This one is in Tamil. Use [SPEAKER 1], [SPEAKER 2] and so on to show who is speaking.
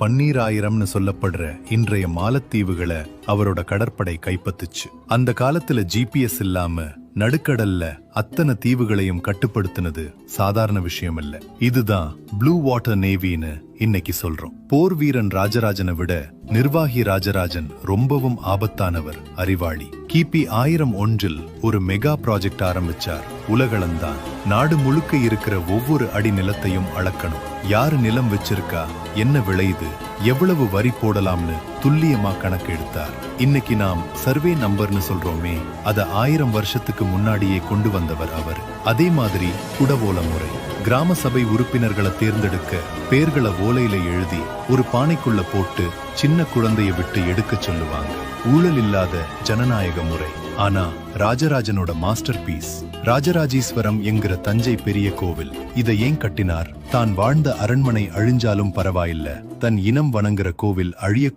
[SPEAKER 1] பன்னீராயிரம்னு சொல்லப்படுற இன்றைய மாலத்தீவுகளை அவரோட கடற்படை கைப்பத்துச்சு. அந்த காலத்துல GPS இல்லாம நடுக்கடல்ல அத்தனை தீவுகளையும் கட்டுப்படுத்தினது சாதாரண விஷயம் இல்ல. இதுதான் ப்ளூ வாட்டர் நேவின்னு இன்னைக்கு சொல்றோம். போர் வீரன் ராஜராஜனை விட நிர்வாகி ராஜராஜன் ரொம்பவும் ஆபத்தானவர், அறிவாளி. கிபி 1001 ஒரு மெகா ப்ராஜெக்ட் ஆரம்பிச்சார். உலகளந்தான் நாடு முழுக்க இருக்கிற ஒவ்வொரு அடி நிலத்தையும் அளக்கணும். யாரு நிலம் வச்சிருக்கா, என்ன விளையுது, எவ்வளவு வரி போடலாம்னு துல்லியமா கணக்கு எடுத்தார். இன்னைக்கு நாம் சர்வே நம்பர்னு சொல்றோமே, அத 1000 வருஷத்துக்கு முன்னாடியே கொண்டு வந்தவர் அவர். அதே மாதிரி குடவோல முறை. கிராம சபை உறுப்பினர்களை தேர்ந்தெடுக்க பேர்களை ஓலையில எழுதி ஒரு பானைக்குள்ள போட்டு சின்ன குழந்தைய விட்டு எடுக்க சொல்லுவாங்க. ஊழல் இல்லாத ஜனநாயக முறை. ஆனா ராஜராஜனோட மாஸ்டர் பீஸ் ராஜராஜீஸ்வரம் என்கிற தஞ்சை பெரிய கோவில். இதை ஏன் கட்டினார்? தான் வாழ்ந்த அரண்மனை அழிஞ்சாலும் பரவாயில்ல, தன் இனம் வணங்குற கோவில் அழிய